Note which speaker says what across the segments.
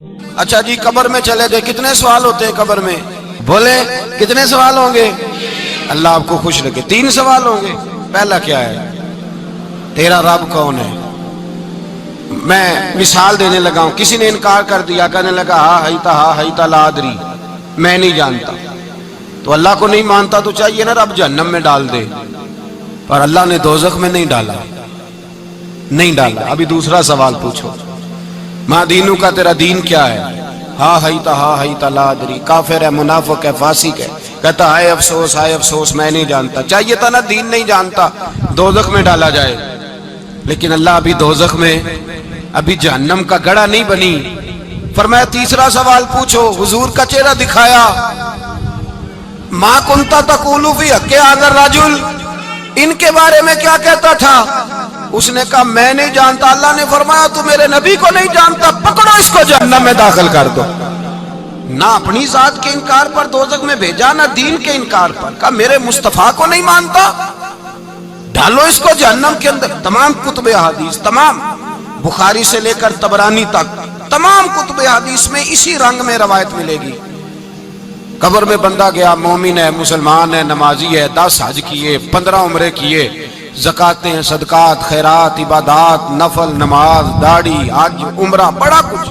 Speaker 1: اچھا جی قبر میں چلے گئے، کتنے سوال ہوتے ہیں قبر میں؟ بولے کتنے سوال ہوں گے؟ اللہ آپ کو خوش رکھے، 3 سوال ہوں گے۔ پہلا کیا ہے؟ تیرا رب کون ہے؟ میں مثال دینے لگا ہوں، کسی نے انکار کر دیا، کہنے لگا ہا ہیتا لا ادری، میں نہیں جانتا۔ تو اللہ کو نہیں مانتا تو چاہیے نا رب جہنم میں ڈال دے، پر اللہ نے دوزخ میں نہیں ڈالا، نہیں ڈالا۔ ابھی دوسرا سوال پوچھو، ماں دینو کا، تیرا دین کیا ہے؟ ہا ہیتا لا ادری، کافر ہے، منافق ہے، فاسق ہے، کہتا ہائے افسوس میں نہیں جانتا۔ چاہیے تھا نا دین نہیں جانتا دوزخ میں ڈالا جائے، لیکن اللہ ابھی دوزخ میں، ابھی جہنم کا گڑھا نہیں بنی۔ فرمایا تیسرا سوال پوچھو، حضور کا چہرہ دکھایا، ما کنتا تقول فی حق ھذا الرجل، ان کے بارے میں کیا کہتا تھا؟ اس نے کہا میں نہیں جانتا۔ اللہ نے فرمایا تو میرے نبی کو نہیں جانتا، پکڑو اس کو جہنم میں داخل کر دو۔ نہ اپنی ذات کے انکار پر دوزخ میں بھیجا، نہ دین کے انکار پر، کہا میرے مصطفیٰ کو نہیں مانتا، ڈالو اس کو جہنم کے اندر۔ تمام کتب حدیث، تمام بخاری سے لے کر طبرانی تک، تمام کتب حدیث میں اسی رنگ میں روایت ملے گی۔ قبر میں بندہ گیا، مومن ہے، مسلمان ہے، نمازی ہے، 10 حج کیے، 15 عمرے کیے، زکاتیں، صدقات، خیرات، عبادات، نفل، نماز، داڑھی، حج، عمرہ، بڑا کچھ۔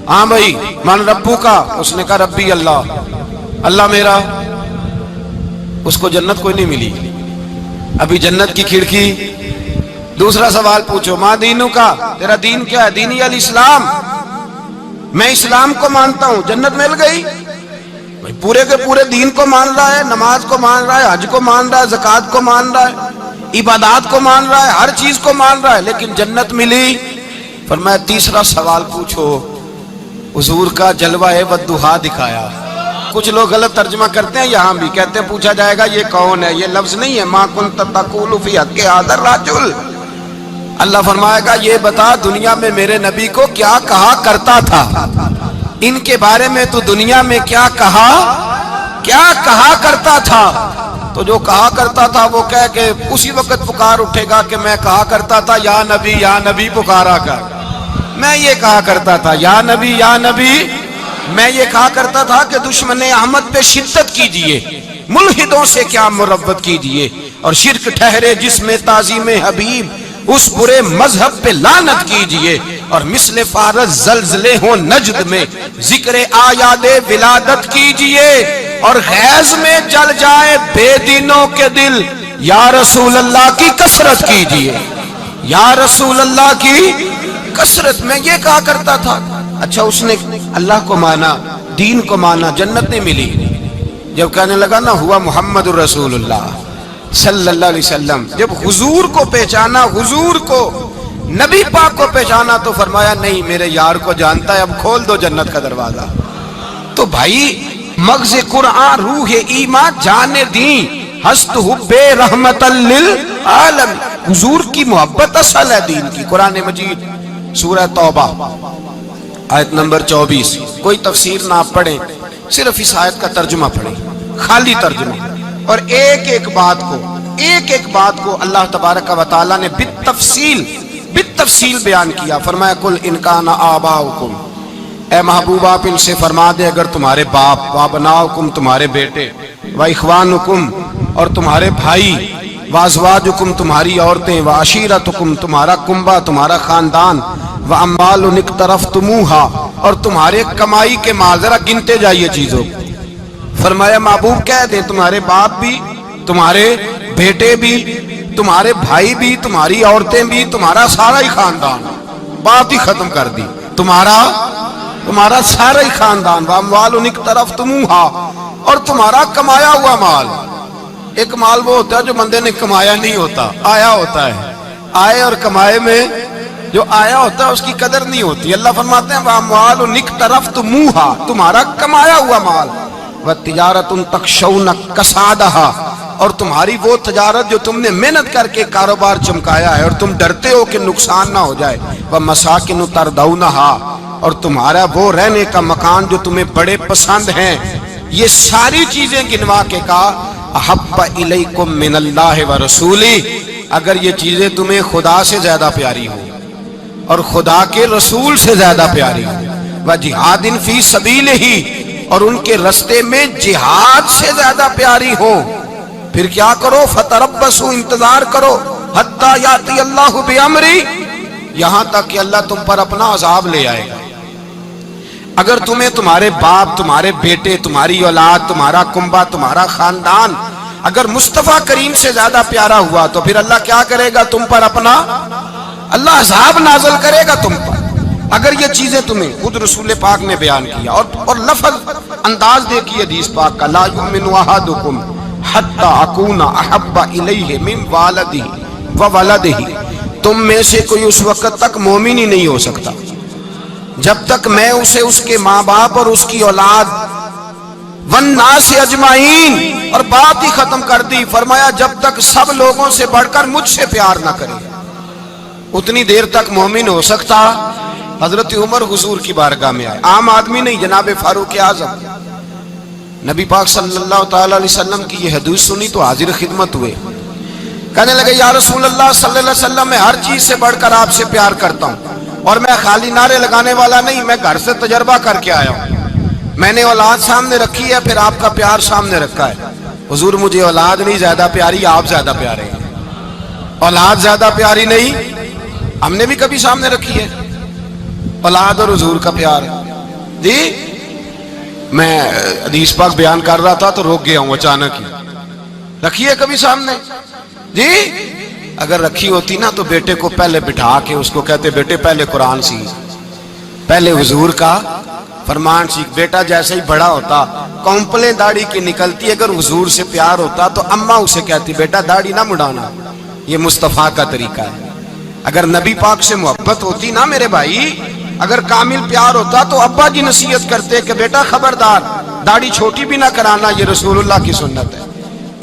Speaker 1: ہاں بھائی من ربو کا، اس نے کہا ربی اللہ، اللہ میرا۔ اس کو جنت کوئی نہیں ملی، ابھی جنت کی کھڑکی۔ دوسرا سوال پوچھو، ماں دینو کا، تیرا دین کیا ہے؟ دینی الاسلام، میں اسلام کو مانتا ہوں، جنت مل گئی۔ پورے کے پورے دین کو مان رہا ہے، نماز کو مان رہا ہے، حج کو مان رہا ہے، زکات کو مان رہا ہے، عبادات کو مان رہا ہے، ہر چیز کو مان رہا ہے، لیکن جنت ملی۔ فرمایا تیسرا سوال پوچھو، حضور کا جلوہ والضحیٰ دکھایا۔ کچھ لوگ غلط ترجمہ کرتے ہیں، یہاں بھی کہتے ہیں پوچھا جائے گا یہ کون ہے، یہ لفظ نہیں ہے، ما کنت تقول فی حق ھذا الرجل۔ اللہ فرمائے گا یہ بتا دنیا میں میرے نبی کو کیا کہا کرتا تھا، ان کے بارے میں تو دنیا میں کیا کہا کرتا تھا۔ تو جو کہا کرتا تھا وہ کہہ کہ اسی وقت پکار اٹھے گا کہ میں کہا کرتا تھا یا نبی پکارا کر، میں یہ کہا کرتا تھا یا نبی، میں یہ کہا کرتا تھا کہ دشمن احمد پہ شدت کیجئے، ملحدوں سے کیا مربت کیجئے، اور شرک ٹھہرے جس میں تعظیم حبیب، اس برے مذہب پہ لعنت کیجئے، اور مثل فارس زلزلے ہوں نجد میں ذکر آیاد ولادت کیجئے، اور غیظ میں جل جائے بے دینوں کے دل، یا رسول اللہ کی کثرت کیجئے، یا رسول اللہ کی کثرت۔ میں یہ کہا کرتا تھا۔ اچھا اس نے اللہ کو مانا، دین کو مانا، جنت نہیں ملی۔ جب کہنے لگا نا ہوا محمد الرسول اللہ صلی اللہ علیہ وسلم، جب حضور کو پہچانا، حضور کو، نبی پاک کو پہچانا، تو فرمایا نہیں میرے یار کو جانتا ہے، اب کھول دو جنت کا دروازہ۔ تو بھائی مغز قرآن، روح ایمان، جان دین، ہست حب رحمت للعالم، حضور کی محبت اصل ہے دین کی۔ قرآن مجید سورہ توبہ آیت نمبر 24، کوئی تفسیر نہ پڑھیں، صرف اس آیت کا ترجمہ پڑھیں، خالی ترجمہ، اور ایک ایک بات کو اللہ تبارک و تعالیٰ نے بالتفصیل بیان کیا۔ فرمایا کل ان کان آباؤکم، اے محبوب آپ ان سے فرما دے اگر تمہارے باپ، وابناؤکم تمہارے بیٹے، واخوانکم اور تمہارے بھائی، وازواجکم تمہاری عورتیں، وعشیرتکم تمہارا کنبہ، تمہارا خاندان، واموال اقترفتموہا اور تمہارے کمائی کے مال، ذرا گنتے جائیے چیزوں۔ فرمایا محبوب کہہ دیں تمہارے باپ بھی، تمہارے بیٹے بھی، تمہارے بھائی بھی، تمہاری عورتیں بھی، تمہارا سارا ہی خاندان، بات ہی ختم کر دی، تمہارا سارا ہی خاندان، واموال اقترفتموہا اور تمہارا کمایا ہوا مال۔ ایک مال وہ ہوتا ہے جو بندے نے کمایا نہیں ہوتا، آیا ہوتا ہے، آئے اور کمائے میں جو آیا ہوتا ہے اس کی قدر نہیں ہوتی۔ اللہ فرماتے ہیں واموال اقترفتموہا، تمہارا کمایا ہوا مال، وتجارت تخشون کسادہا اور تمہاری وہ تجارت جو تم نے محنت کر کے کاروبار چمکایا ہے اور تم ڈرتے ہو کہ نقصان نہ ہو جائے، ومساکن تردونہا اور تمہارا وہ رہنے کا مکان جو تمہیں بڑے پسند ہیں۔ یہ ساری چیزیں گنوا کے کہا احب الیکم من اللہ ورسولی، اگر یہ چیزیں تمہیں خدا سے زیادہ پیاری ہوں اور خدا کے رسول سے زیادہ پیاری ہوں وجہاد فی سبیلہ، اور ان کے رستے میں جہاد سے زیادہ پیاری ہو، پھر کیا کرو؟ فتربصوا، انتظار کرو، حتی یاتی اللہ بامری، یہاں تک کہ اللہ تم پر اپنا عذاب لے آئے گا۔ اگر تمہیں تمہارے باپ، تمہارے بیٹے، تمہاری اولاد، تمہارا کنبہ، تمہارا خاندان اگر مصطفیٰ کریم سے زیادہ پیارا ہوا تو پھر اللہ کیا کرے گا تم پر؟ اپنا اللہ عذاب نازل کرے گا تم پر۔ اگر یہ چیزیں تمہیں خود رسول پاک نے بیان کیا اور لفظ انداز دیکھیے حدیث پاک کا، لا یؤمن احدکم حتی اکون احب الیہ من والدہ وولدہ، تم میں سے کوئی اس وقت تک مومن ہی نہیں ہو سکتا جب تک میں اسے اس کے ماں باپ اور اس کی اولاد والناس اجمعین، اور بات ہی ختم کر دی، فرمایا جب تک سب لوگوں سے بڑھ کر مجھ سے پیار نہ کرے، اتنی دیر تک مومن ہو سکتا۔ حضرت عمر حضور کی بارگاہ میں آئے، عام آدمی نہیں، جناب فاروق اعظم، نبی پاک صلی اللہ تعالی علیہ وسلم کی یہ حدیث سنی تو حاضر خدمت ہوئے، کہنے لگے یا رسول اللہ صلی اللہ علیہ وسلم، میں ہر چیز سے بڑھ کر آپ سے پیار کرتا ہوں، اور میں خالی نعرے لگانے والا نہیں، میں گھر سے تجربہ کر کے آیا ہوں، میں نے اولاد سامنے رکھی ہے، پھر آپ کا پیار سامنے رکھا ہے۔ حضور مجھے اولاد نہیں زیادہ پیاری، آپ زیادہ پیارے ہیں، اولاد زیادہ پیاری نہیں، ہم نے بھی کبھی سامنے رکھی ہے اولاد اور حضور کا پیار جی۔ میں حدیث پاک بیان کر رہا تھا تو روک گیا ہوں اچانک ہی، رکھی ہے کبھی سامنے جی؟ اگر رکھی ہوتی نا تو بیٹے کو پہلے بٹھا کے اس کو کہتے بیٹے پہلے قرآن سیکھ، پہلے حضور کا فرمان سیکھ۔ بیٹا جیسے ہی بڑا ہوتا کونپلیں داڑھی کی نکلتی، اگر حضور سے پیار ہوتا تو اماں اسے کہتی بیٹا داڑھی نہ مڑانا، یہ مصطفیٰ کا طریقہ ہے۔ اگر نبی پاک سے محبت ہوتی نا میرے بھائی، اگر کامل پیار ہوتا تو ابا جی نصیحت کرتے کہ بیٹا خبردار داڑھی چھوٹی بھی نہ کرانا، یہ رسول اللہ کی سنت ہے۔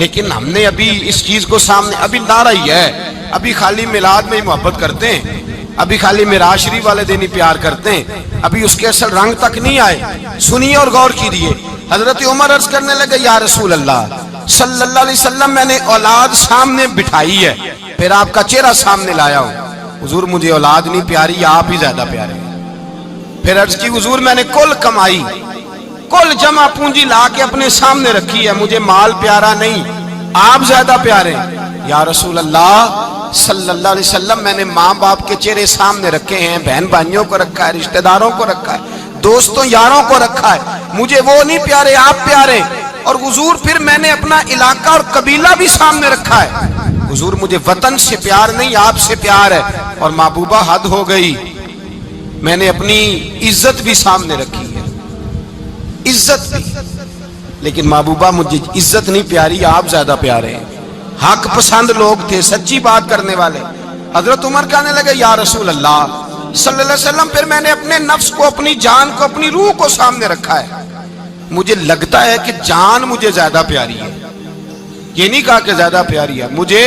Speaker 1: لیکن ہم نے ابھی اس چیز کو سامنے، ابھی نعرہ ہی ہے، ابھی خالی میلاد میں ہی محبت کرتے ہیں، ابھی خالی معراج شریف والے دن ہی پیار کرتے ہیں، ابھی اس کے اصل رنگ تک نہیں آئے۔ سنیے اور غور کیجیے، حضرت عمر عرض کرنے لگے یا رسول اللہ صلی اللہ علیہ وسلم، میں نے اولاد سامنے بٹھائی ہے، پھر آپ کا چہرہ سامنے لایا ہوں، حضور مجھے اولاد نہیں پیاری، آپ ہی زیادہ پیارے ہیں۔ پھر عرض کی حضور میں نے کل کمائی، کل جمع پونجی لا کے اپنے سامنے رکھی ہے، مجھے مال پیارا نہیں، آپ زیادہ پیارے ہیں۔ یا رسول اللہ صلی اللہ علیہ وسلم، میں نے ماں باپ کے چہرے سامنے رکھے ہیں، بہن بھائیوں کو رکھا ہے، رشتہ داروں کو رکھا ہے، دوستوں یاروں کو رکھا ہے، مجھے وہ نہیں پیارے، آپ پیارے۔ اور حضور پھر میں نے اپنا علاقہ اور قبیلہ بھی سامنے رکھا ہے، حضور مجھے وطن سے پیار نہیں، آپ سے پیار ہے۔ اور محبوبہ حد ہو گئی، میں نے اپنی عزت بھی سامنے رکھی ہے، عزت بھی، لیکن محبوبہ مجھے عزت نہیں پیاری، آپ زیادہ پیارے ہیں۔ حق پسند لوگ تھے، سچی بات کرنے والے۔ حضرت عمر کہنے لگے یا رسول اللہ صلی اللہ علیہ وسلم، پھر میں نے اپنے نفس کو، اپنی جان کو، اپنی روح کو سامنے رکھا ہے، مجھے لگتا ہے کہ جان مجھے زیادہ پیاری ہے، یہ نہیں کہا کہ زیادہ پیاری ہے، مجھے،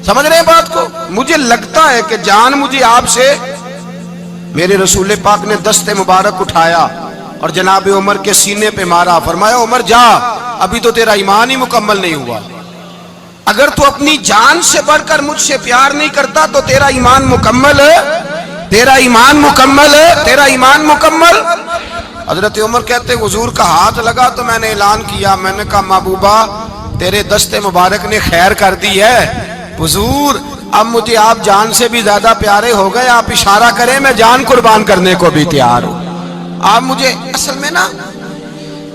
Speaker 1: سمجھ رہے ہیں بات کو، مجھے لگتا ہے کہ جان مجھے آپ سے۔ میرے رسول پاک نے دست مبارک اٹھایا اور جناب عمر کے سینے پہ مارا، فرمایا عمر جا، ابھی تو تیرا ایمان ہی مکمل نہیں ہوا، اگر تو اپنی جان سے بڑھ کر مجھ سے پیار نہیں کرتا تو تیرا ایمان مکمل ہے، تیرا ایمان مکمل ہے، تیرا ایمان مکمل۔ حضرت عمر کہتے حضور کا ہاتھ لگا تو میں نے اعلان کیا، میں نے کہا محبوبہ تیرے دست مبارک نے خیر کر دی ہے، حضور اب مجھے آپ جان سے بھی زیادہ پیارے ہو گئے، آپ اشارہ کریں میں جان قربان کرنے کو بھی تیار ہوں۔ آپ مجھے، اصل میں نا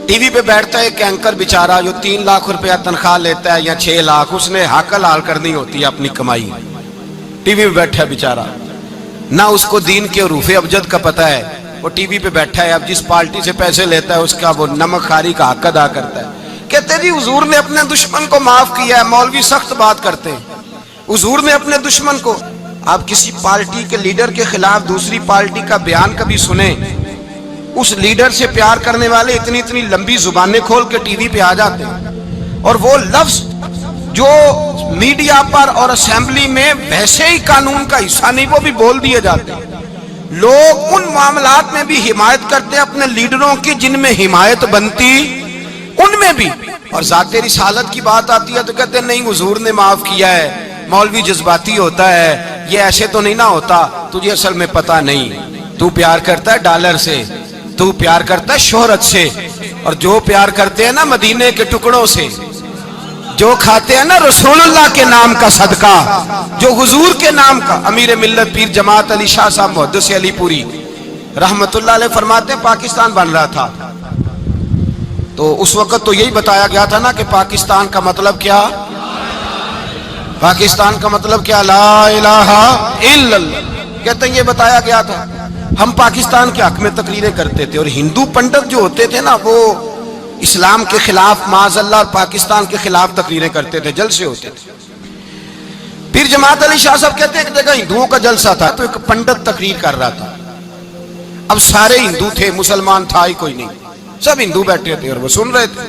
Speaker 1: ٹی وی پہ بیٹھتا ہے ایک اینکر بیچارہ جو 3 لاکھ روپیہ تنخواہ لیتا ہے یا 6 لاکھ، اس نے حق حلال کرنی ہوتی ہے اپنی کمائی، ٹی وی پہ بیٹھا ہے بیچارہ، نہ اس کو دین کے حروف ابجد کا پتہ ہے، وہ ٹی وی پہ بیٹھا ہے، اب جس پارٹی سے پیسے لیتا ہے اس کا وہ نمک خاری کا حق ادا کرتا ہے۔ کہتے جی حضور نے اپنے دشمن کو معاف کیا ہے، مولوی سخت بات کرتے ہیں، حضور نے اپنے دشمن کو، آپ کسی پارٹی کے لیڈر کے خلاف دوسری پارٹی کا بیان کبھی سنیں، اس لیڈر سے پیار کرنے والے اتنی اتنی لمبی زبانیں کھول کے ٹی وی پہ آ جاتے ہیں، اور وہ لفظ جو میڈیا پر اور اسمبلی میں ویسے ہی قانون کا حصہ نہیں وہ بھی بول دیے جاتے ہیں۔ لوگ ان معاملات میں بھی حمایت کرتے ہیں اپنے لیڈروں کی جن میں حمایت بنتی ان میں بھی، اور ذات رسالت کی بات آتی ہے تو کہتے ہیں نہیں حضور نے معاف کیا ہے، مولوی جذباتی ہوتا ہے، یہ ایسے تو نہیں نہ ہوتا، تجھے اصل میں پتہ نہیں۔ تو پیار کرتا ہے ڈالر سے، تو پیار کرتا ہے شہرت سے، اور جو پیار کرتے ہیں نا مدینے کے ٹکڑوں سے، جو کھاتے ہیں نا رسول اللہ کے نام کا صدقہ، جو حضور کے نام کا۔ امیر ملت پیر جماعت علی شاہ صاحب محدث علی پوری رحمت اللہ علیہ فرماتے ہیں پاکستان بن رہا تھا تو اس وقت تو یہی بتایا گیا تھا نا کہ پاکستان کا مطلب کیا، پاکستان کا مطلب کیا، لا الہ الا اللہ، کہتے ہیں یہ بتایا گیا تھا۔ ہم پاکستان کے حق میں تقریریں کرتے تھے، اور ہندو پنڈت جو ہوتے تھے نا وہ اسلام کے خلاف معاذ اللہ اور پاکستان کے خلاف تقریریں کرتے تھے، جلسے ہوتے تھے۔ پیر جماعت علی شاہ صاحب کہتے ہیں ایک جگہ ہندوؤں کا جلسہ تھا تو ایک پنڈت تقریر کر رہا تھا۔ اب سارے ہندو تھے، مسلمان تھا ہی کوئی نہیں، سب ہندو بیٹھے تھے اور وہ سن رہے تھے۔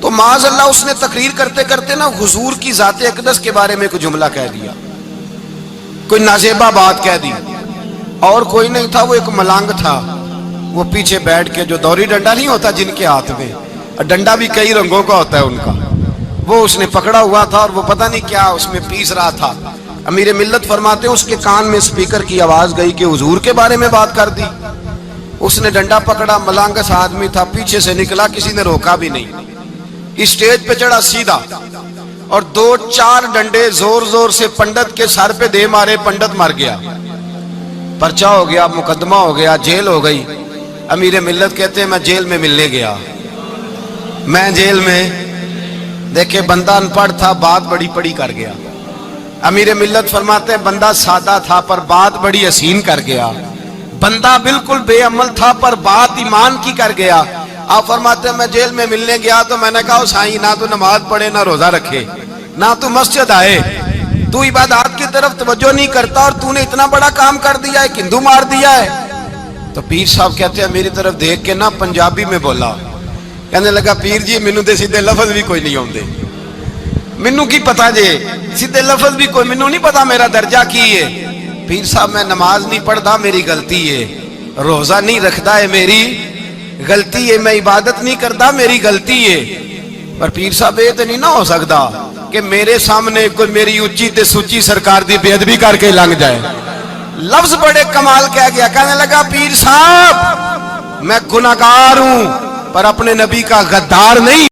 Speaker 1: تو معاذ اللہ اس نے تقریر کرتے کرتے نا حضور کی ذات اقدس کے بارے میں کوئی جملہ کہہ دیا، کوئی نازیبہ بات کہہ دی، اور کوئی نہیں تھا، وہ ایک ملانگ تھا، وہ پیچھے بیٹھ کے، جو دوری ڈنڈا نہیں ہوتا جن کے ہاتھ میں، اور ڈنڈا بھی کئی رنگوں کا ہوتا ہے ان کا، وہ اس نے پکڑا ہوا تھا اور وہ پتہ نہیں کیا اس میں پیس رہا تھا۔ امیر ملت فرماتے ہیں اس کے کان میں سپیکر کی آواز گئی کہ حضور کے بارے میں بات کر دی۔ اس نے ڈنڈا پکڑا، ملانگس آدمی تھا، پیچھے سے نکلا، کسی نے روکا بھی نہیں، اسٹیج پہ چڑھا سیدھا، اور 2-4 ڈنڈے زور زور سے پنڈت کے سر پہ دے مارے، پنڈت مر گیا، پرچہ ہو گیا، مقدمہ ہو گیا، جیل ہو گئی۔ امیر ملت کہتے ہیں میں جیل میں ملنے گیا، میں جیل میں، دیکھے بندہ ان پڑھ تھا، بات بڑی پڑی کر گیا۔ امیر ملت فرماتے ہیں بندہ سادہ تھا پر بات بڑی حسین کر گیا، بندہ بالکل بے عمل تھا پر بات ایمان کی کر گیا۔ آپ فرماتے ہیں میں جیل میں ملنے گیا تو میں نے کہا سائیں نہ تو نماز پڑھے، نہ روزہ رکھے، نہ تو مسجد آئے، تو عبادات کی طرف توجہ نہیں کرتا، اور تو نے اتنا بڑا کام کر دیا ہے، ہندو مار دیا ہے۔ تو پیر صاحب کہتے ہیں میری طرف دیکھ کے نا پنجابی میں بولا، کہنے لگا پیر جی مینوں دے سیدھے لفظ بھی کوئی نہیں ہوندے، مینوں کی پتا جے سیدھے لفظ بھی کوئی، مینوں نہیں پتا میرا درجہ کی ہے۔ پیر صاحب میں نماز نہیں پڑھتا میری غلطی ہے، روزہ نہیں رکھتا ہے میری غلطی ہے، میں عبادت نہیں کرتا میری غلطی ہے، پر پیر صاحب یہ تو نہیں نہ ہو سکتا کہ میرے سامنے کوئی میری اونچی تے سچی سرکار دی بے ادبی کر کے لنگ جائے۔ لفظ بڑے کمال کہہ گیا، کہنے لگا پیر صاحب میں گناہگار ہوں پر اپنے نبی کا غدار نہیں۔